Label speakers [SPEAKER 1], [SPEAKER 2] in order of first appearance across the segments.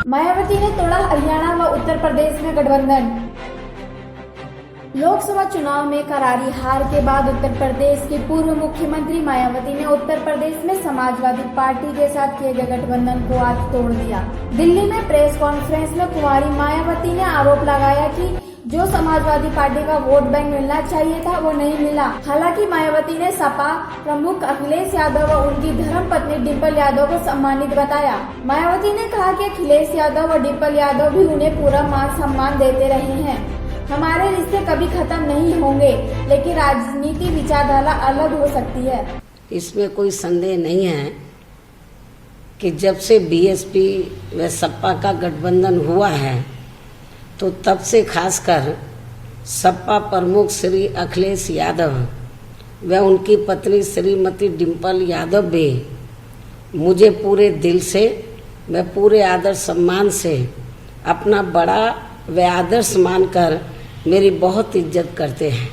[SPEAKER 1] मायावती ने तोड़ा हरियाणा व उत्तर प्रदेश में गठबंधन। लोकसभा चुनाव में करारी हार के बाद उत्तर प्रदेश की पूर्व मुख्यमंत्री मायावती ने उत्तर प्रदेश में समाजवादी पार्टी के साथ किए गए गठबंधन को आज तोड़ दिया। दिल्ली में प्रेस कॉन्फ्रेंस में कुमारी मायावती ने आरोप लगाया कि जो समाजवादी पार्टी का वोट बैंक मिलना चाहिए था वो नहीं मिला। हालांकि मायावती ने सपा प्रमुख अखिलेश यादव व उनकी धर्मपत्नी डिम्पल यादव को सम्मानित बताया। मायावती ने कहा कि अखिलेश यादव व डिम्पल यादव भी उन्हें पूरा मान सम्मान देते रहे हैं। हमारे रिश्ते कभी खत्म नहीं होंगे, लेकिन राजनीति विचारधारा अलग हो सकती है।
[SPEAKER 2] इसमें कोई संदेह नहीं है कि जब से बीएसपी व सपा का गठबंधन हुआ है तो तब से खासकर सपा प्रमुख श्री अखिलेश यादव व उनकी पत्नी श्रीमती डिम्पल यादव भी मुझे पूरे दिल से व पूरे आदर सम्मान से अपना बड़ा व आदर्श मानकर मेरी बहुत इज्जत करते हैं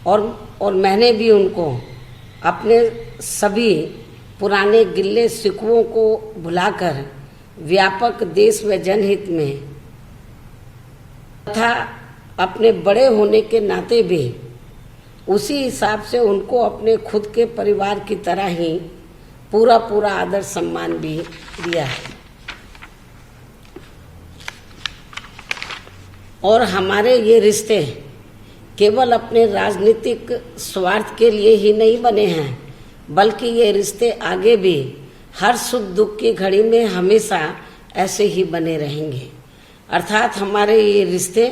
[SPEAKER 2] और मैंने भी उनको अपने सभी पुराने गिल्ले शिकवों को भुलाकर व्यापक देश व जनहित में तथा अपने बड़े होने के नाते भी उसी हिसाब से उनको अपने खुद के परिवार की तरह ही पूरा आदर सम्मान भी दिया है। और हमारे ये रिश्ते केवल अपने राजनीतिक स्वार्थ के लिए ही नहीं बने हैं, बल्कि ये रिश्ते आगे भी हर सुख दुख की घड़ी में हमेशा ऐसे ही बने रहेंगे। अर्थात हमारे ये रिश्ते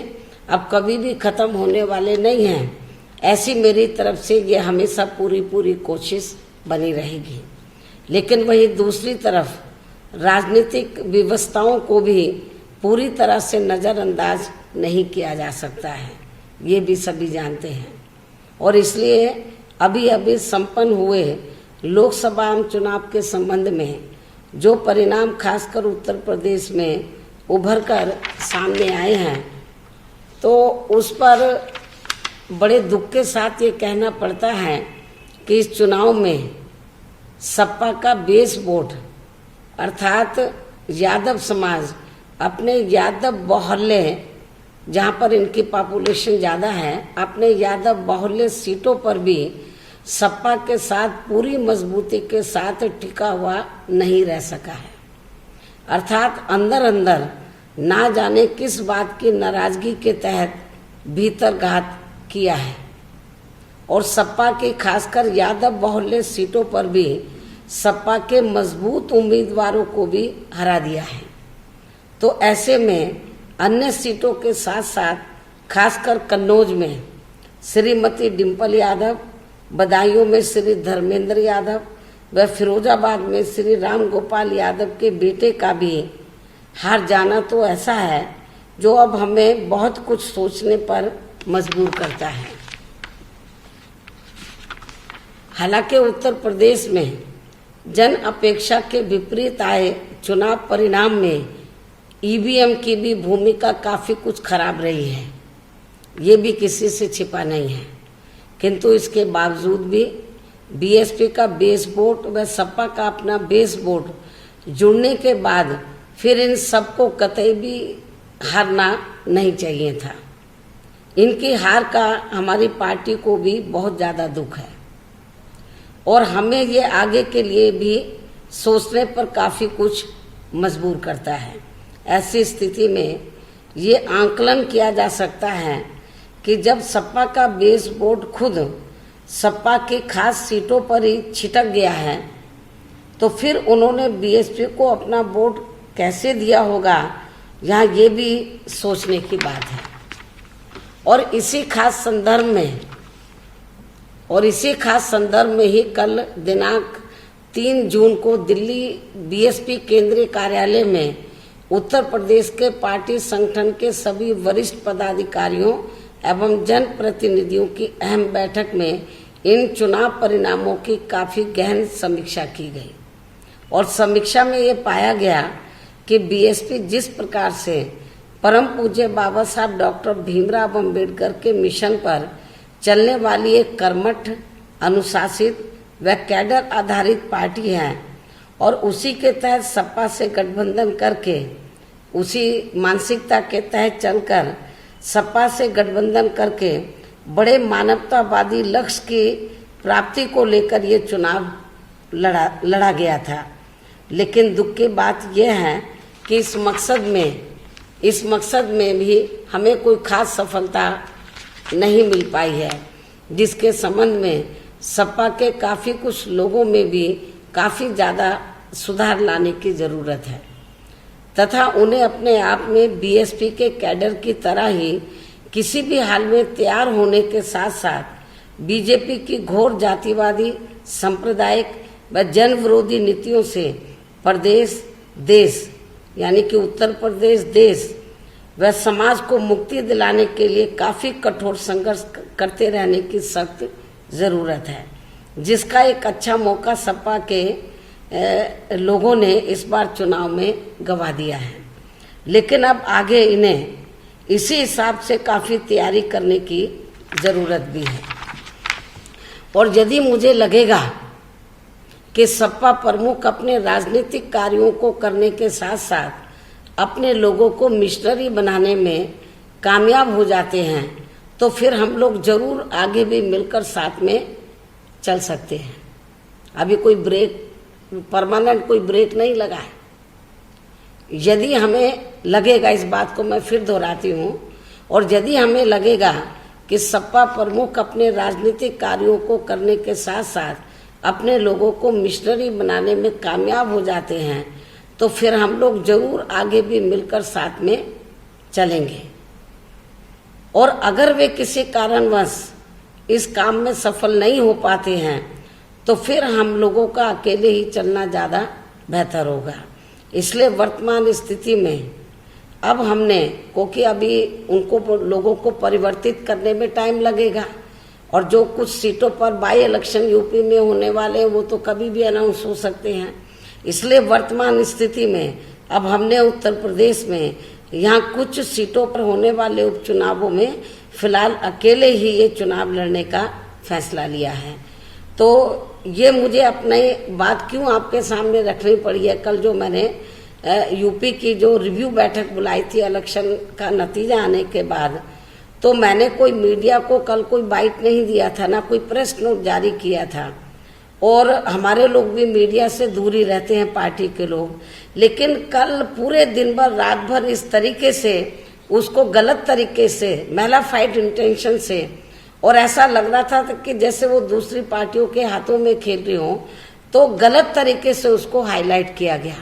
[SPEAKER 2] अब कभी भी खत्म होने वाले नहीं हैं। ऐसी मेरी तरफ से ये हमेशा पूरी कोशिश बनी रहेगी। लेकिन वही दूसरी तरफ राजनीतिक व्यवस्थाओं को भी पूरी तरह से नज़रअंदाज नहीं किया जा सकता है, ये भी सभी जानते हैं। और इसलिए अभी संपन्न हुए लोकसभा चुनाव के संबंध में जो परिणाम खासकर उत्तर प्रदेश में उभर कर सामने आए हैं, तो उस पर बड़े दुख के साथ ये कहना पड़ता है कि इस चुनाव में सपा का बेस वोट अर्थात यादव समाज अपने यादव बाहुल्य, जहाँ पर इनकी पॉपुलेशन ज़्यादा है, अपने यादव बाहुल्य सीटों पर भी सपा के साथ पूरी मजबूती के साथ टिका हुआ नहीं रह सका है। अर्थात अंदर ना जाने किस बात की नाराजगी के तहत भीतर घात किया है और सपा के खासकर यादव बाहुल्य सीटों पर भी सपा के मजबूत उम्मीदवारों को भी हरा दिया है। तो ऐसे में अन्य सीटों के साथ साथ खासकर कन्नौज में श्रीमती डिम्पल यादव, बदायूं में श्री धर्मेंद्र यादव व फिरोजाबाद में श्री राम गोपाल यादव के बेटे का भी हार जाना तो ऐसा है जो अब हमें बहुत कुछ सोचने पर मजबूर करता है। हालांकि उत्तर प्रदेश में जन अपेक्षा के विपरीत आए चुनाव परिणाम में ईवीएम की भी भूमिका काफ़ी कुछ खराब रही है, ये भी किसी से छिपा नहीं है। किंतु इसके बावजूद भी बीएसपी का बेस वोट व सपा का अपना बेस वोट जुड़ने के बाद फिर इन सबको कतई भी हारना नहीं चाहिए था। इनकी हार का हमारी पार्टी को भी बहुत ज़्यादा दुख है और हमें ये आगे के लिए भी सोचने पर काफ़ी कुछ मजबूर करता है। ऐसी स्थिति में ये आंकलन किया जा सकता है कि जब सपा का बेस वोट खुद सपा की खास सीटों पर ही छिटक गया है, तो फिर उन्होंने बीएसपी को अपना वोट कैसे दिया होगा, यहाँ ये भी सोचने की बात है। और इसी खास संदर्भ में ही कल दिनांक 3 जून को दिल्ली बीएसपी केंद्रीय कार्यालय में उत्तर प्रदेश के पार्टी संगठन के सभी वरिष्ठ पदाधिकारियों एवं जनप्रतिनिधियों की अहम बैठक में इन चुनाव परिणामों की काफ़ी गहन समीक्षा की गई। और समीक्षा में ये पाया गया कि बीएसपी जिस प्रकार से परम पूज्य बाबा साहब डॉक्टर भीमराव अम्बेडकर के मिशन पर चलने वाली एक कर्मठ, अनुशासित व कैडर आधारित पार्टी है, और उसी के तहत सपा से गठबंधन करके, उसी मानसिकता के तहत चलकर सपा से गठबंधन करके बड़े मानवतावादी लक्ष्य की प्राप्ति को लेकर ये चुनाव लड़ा गया था। लेकिन दुख की बात यह है कि इस मकसद में भी हमें कोई खास सफलता नहीं मिल पाई है, जिसके संबंध में सपा के काफ़ी कुछ लोगों में भी काफ़ी ज़्यादा सुधार लाने की ज़रूरत है तथा उन्हें अपने आप में बीएसपी के कैडर की तरह ही किसी भी हाल में तैयार होने के साथ साथ बीजेपी की घोर जातिवादी, सांप्रदायिक व जन विरोधी नीतियों से प्रदेश, देश यानी कि उत्तर प्रदेश देश व समाज को मुक्ति दिलाने के लिए काफ़ी कठोर संघर्ष करते रहने की सख्त ज़रूरत है, जिसका एक अच्छा मौका सपा के लोगों ने इस बार चुनाव में गंवा दिया है। लेकिन अब आगे इन्हें इसी हिसाब से काफ़ी तैयारी करने की ज़रूरत भी है। और यदि मुझे लगेगा कि सपा प्रमुख अपने राजनीतिक कार्यों को करने के साथ साथ अपने लोगों को मिशनरी बनाने में कामयाब हो जाते हैं, तो फिर हम लोग जरूर आगे भी मिलकर साथ में चल सकते हैं। अभी कोई परमानेंट कोई ब्रेक नहीं लगा है। यदि हमें लगेगा, इस बात को मैं फिर दोहराती हूँ, और यदि हमें लगेगा कि सपा प्रमुख अपने राजनीतिक कार्यों को करने के साथ साथ अपने लोगों को मिशनरी बनाने में कामयाब हो जाते हैं, तो फिर हम लोग जरूर आगे भी मिलकर साथ में चलेंगे। और अगर वे किसी कारणवश इस काम में सफल नहीं हो पाते हैं, तो फिर हम लोगों का अकेले ही चलना ज़्यादा बेहतर होगा। इसलिए वर्तमान स्थिति में अब हमने, क्योंकि अभी उनको लोगों को परिवर्तित करने में टाइम लगेगा, और जो कुछ सीटों पर बाई इलेक्शन यूपी में होने वाले हैं वो तो कभी भी अनाउंस हो सकते हैं। इसलिए वर्तमान स्थिति में अब हमने उत्तर प्रदेश में यहाँ कुछ सीटों पर होने वाले उपचुनावों में फिलहाल अकेले ही ये चुनाव लड़ने का फैसला लिया है। तो ये मुझे अपनी बात क्यों आपके सामने रखनी पड़ी है, कल जो मैंने यूपी की जो रिव्यू बैठक बुलाई थी इलेक्शन का नतीजा आने के बाद, तो मैंने कोई मीडिया को कल कोई बाइट नहीं दिया था, ना कोई प्रेस नोट जारी किया था, और हमारे लोग भी मीडिया से दूर ही रहते हैं, पार्टी के लोग। लेकिन कल पूरे दिन भर, रात भर इस तरीके से उसको गलत तरीके से, मैलाफाइड इंटेंशन से, और ऐसा लग रहा था कि जैसे वो दूसरी पार्टियों के हाथों में खेल रही हो, तो गलत तरीके से उसको हाईलाइट किया गया।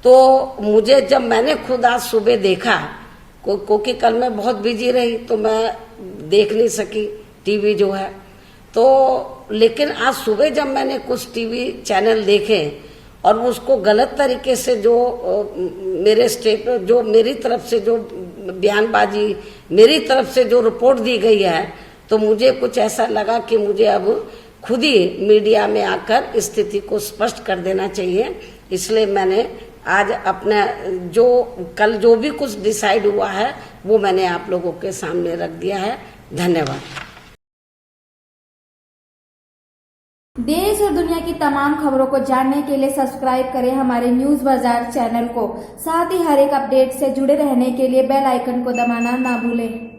[SPEAKER 2] तो मुझे, जब मैंने खुद आज सुबह देखा, क्योंकि कल मैं बहुत बिजी रही तो मैं देख नहीं सकी टीवी जो है, तो लेकिन आज सुबह जब मैंने कुछ टीवी चैनल देखे और उसको गलत तरीके से जो मेरी तरफ से जो बयानबाजी, मेरी तरफ से जो रिपोर्ट दी गई है, तो मुझे कुछ ऐसा लगा कि मुझे अब खुद ही मीडिया में आकर स्थिति को स्पष्ट कर देना चाहिए। इसलिए मैंने आज अपना कल जो भी कुछ डिसाइड हुआ है वो मैंने आप लोगों के सामने रख दिया है। धन्यवाद।
[SPEAKER 1] देश और दुनिया की तमाम खबरों को जानने के लिए सब्सक्राइब करें हमारे न्यूज बाजार चैनल को। साथ ही हर एक अपडेट से जुड़े रहने के लिए बेल आइकन को दबाना ना भूलें।